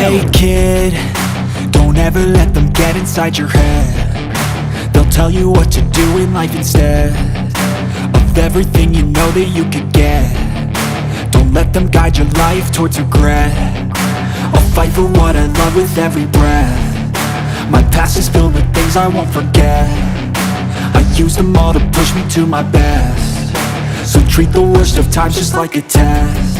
Hey kid, don't ever let them get inside your head. They'll tell you what to do in life instead of everything you know that you could get. Don't let them guide your life towards regret. I'll fight for what I love with every breath. My past is filled with things I won't forget. I use them all to push me to my best. So treat the worst of times just like a test.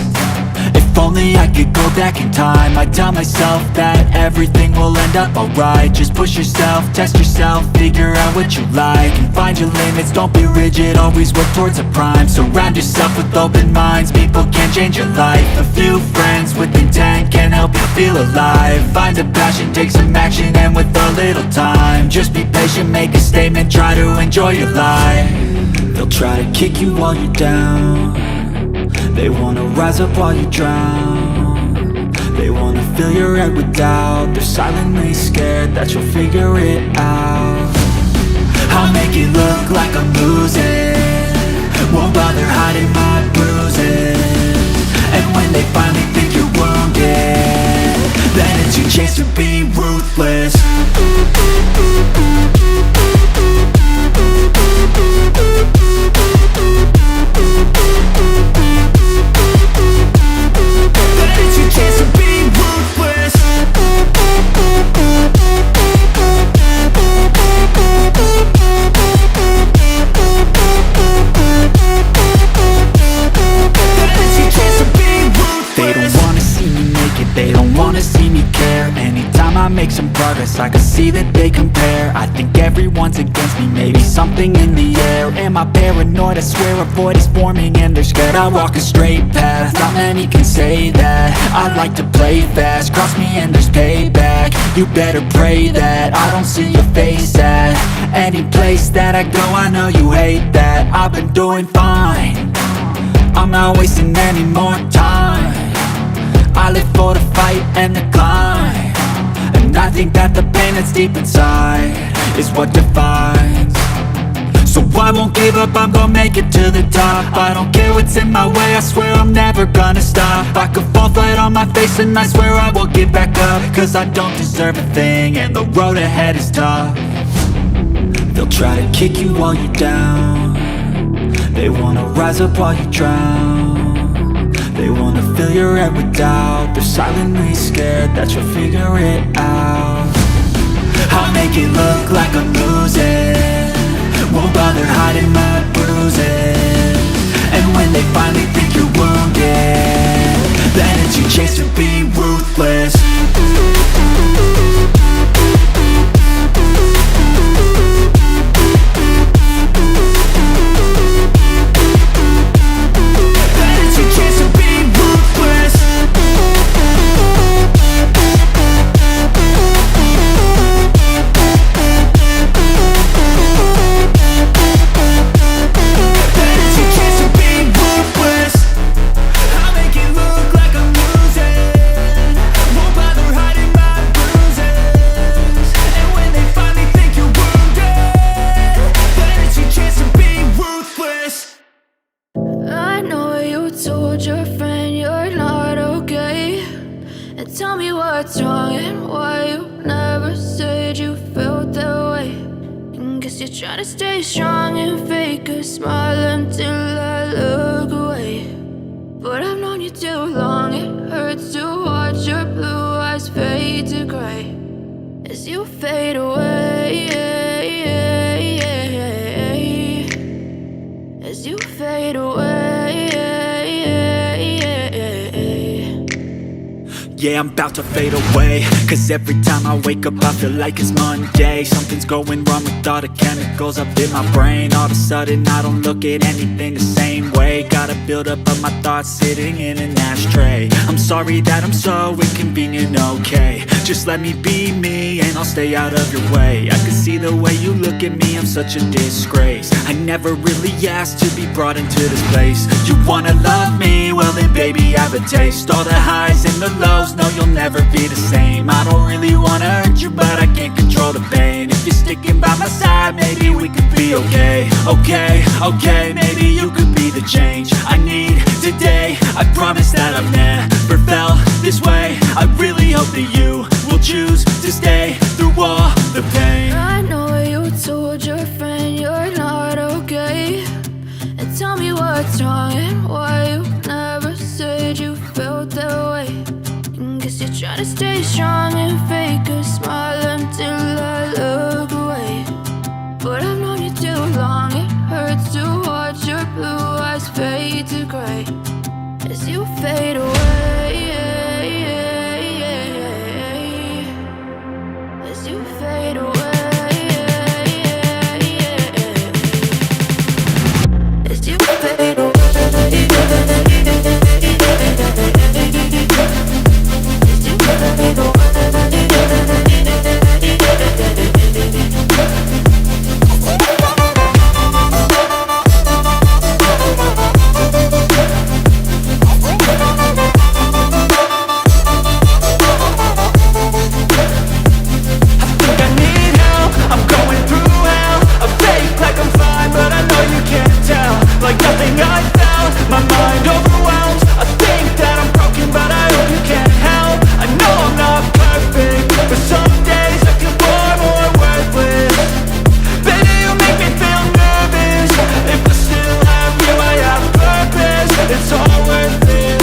If only I could go back in time, I'd tell myself that everything will end up alright. Just push yourself, test yourself, figure out what you like, and find your limits, don't be rigid, always work towards a prime. Surround yourself with open minds, people can change your life. A few friends with intent can help you feel alive. Find a passion, take some action, and with a little time, just be patient, make a statement, try to enjoy your life. They'll try to kick you while you're down. They wanna rise up while you drown. They wanna fill your head with doubt. They're silently scared that you'll figure it out. I'll make it look like I'm losing, won't bother hiding my bruises. And when they finally think you're wounded, then it's your chance to be ruthless. Make some progress, I can see that they compare. I think everyone's against me, maybe something in the air. Am I paranoid? I swear a void is forming and they're scared. I walk a straight path, not many can say that. I like to play fast, cross me and there's payback. You better pray that I don't see your face at any place that I go. I know you hate that. I've been doing fine, I'm not wasting any more time. I live for the fight and the climb, and I think that the pain that's deep inside is what defines. So I won't give up, I'm gonna make it to the top. I don't care what's in my way, I swear I'm never gonna stop. I could fall flat on my face and I swear I will get back up, cause I don't deserve a thing and the road ahead is tough. They'll try to kick you while you're down. They wanna rise up while you drown. They wanna fill your head with doubt. They're silently scared that you'll figure it out. I'll make it look like I'm losing, won't bother hiding my bruises. And when they finally think you're wounded, then it's your chance to be ruthless. Tell me what's wrong and why you never said you felt that way. And guess you're trying to stay strong and fake a smile until I look away. But I've known you too long, it hurts to watch your blue eyes fade to gray as you fade away, as you fade away. Yeah, I'm about to fade away, cause every time I wake up I feel like it's Monday. Something's going wrong with all the chemicals up in my brain. All of a sudden I don't look at anything the same way. Gotta build up of my thoughts sitting in an ashtray. I'm sorry that I'm so inconvenient, okay. Just let me be me and I'll stay out of your way. I can see the way you look at me, I'm such a disgrace. I never really asked to be brought into this place. You wanna love me? Well then baby I have a taste. All the highs and the lows, no you'll never be the same. I don't really wanna hurt you but I can't control the pain. If you're sticking by my side, maybe we could be okay. Okay, maybe you could be the change I need today. I promise that I've never felt this way. I really hope that you will choose to stay through all the pain. I know you told your friend you're not okay, and tell me what's wrong and why you never said you felt that way. And guess you're trying to stay strong and fake a smile until I look away. But I've known you too long, it hurts to watch your blue eyes fade to gray as you fade away. As you fade away. As you fade away. As you fade away. Like nothing I found, my mind overwhelmed. I think that I'm broken, but I hope you can't help. I know I'm not perfect, but some days I feel far more worthless. Baby, you make me feel nervous. If I still have you, I have purpose. It's all worth it.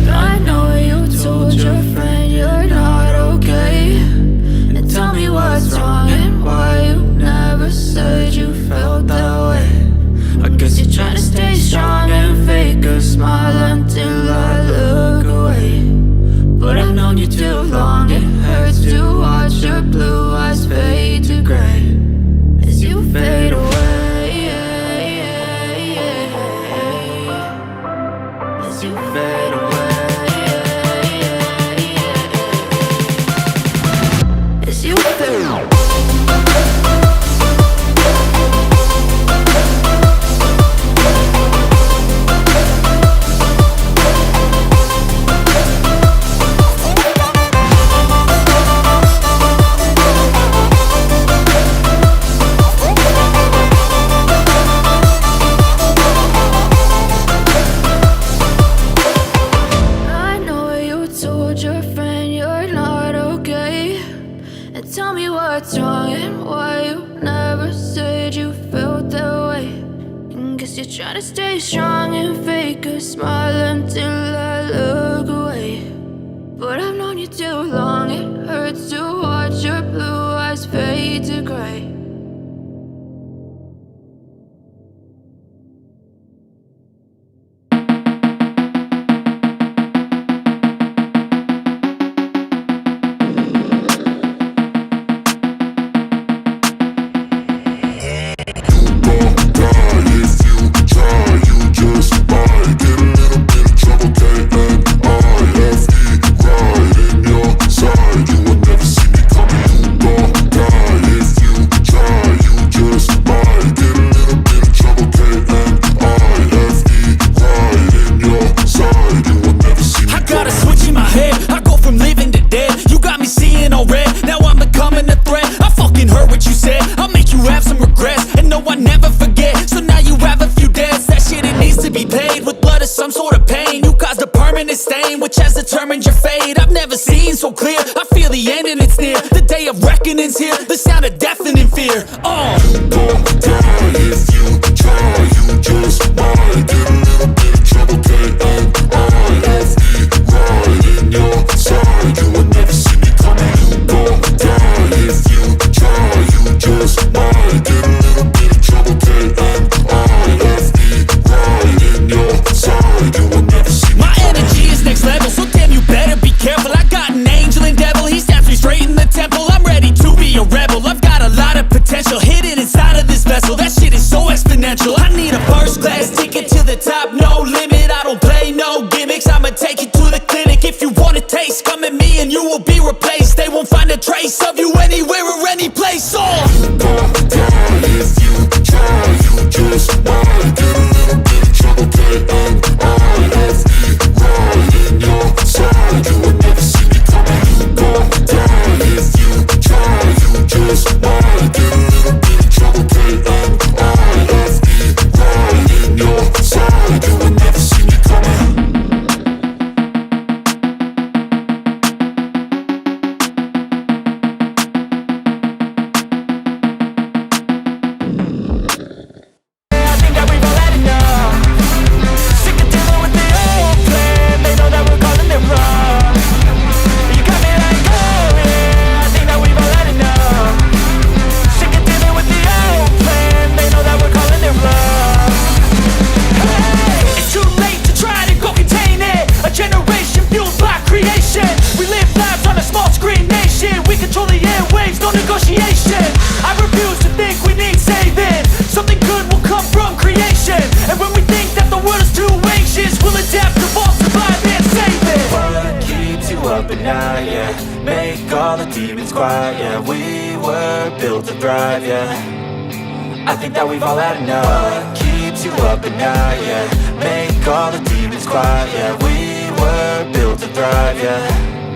I know you told your friend you're not okay, and tell me what's wrong and why you never said you felt that way. I guess you're trying to stay strong and fake a smile until I look away. But I've known you too long, it hurts to watch your blue eyes fade to gray as you fade away. As you fade away. As you fade away. Tell me what's wrong and why you never said you felt that way. And guess you're trying to stay strong and fake a smile until I look away. But I've known you too long, it hurts to watch your blue eyes fade to gray. Determined your fate, I've never seen so clear. I feel the end and it's near. The day of reckoning's here. The sound of deafening fear. You don't die if you try. You just might get a little bit of trouble, and I-F-E right in your side. You will never see me coming. You don't die if you try. You just might get a little bit of trouble, and I-F-E right in your side. You will never see me. My energy is next level, so damn you better be careful. I got an angel and devil, he stabs me straight in the temple. I'm ready to be a rebel, I've got a lot of potential hidden inside of this vessel. That shit is so exponential. I need a first class ticket to the top, no limit. I don't play no gimmicks, I'ma take you to the clinic. If you want a taste, come at me and you will be replaced. They won't find a trace of you anywhere or any place. You don't die if you try. You just might get a little bit of trouble, and I-F-E right in your side. You will never see me coming. You don't die if you try. You just might get a little bit of trouble, and I-F-E right in your side. You will never drive, yeah. I think that we've all had enough. What keeps you up at night, yeah. Make all the demons quiet, yeah. We were built to thrive, yeah.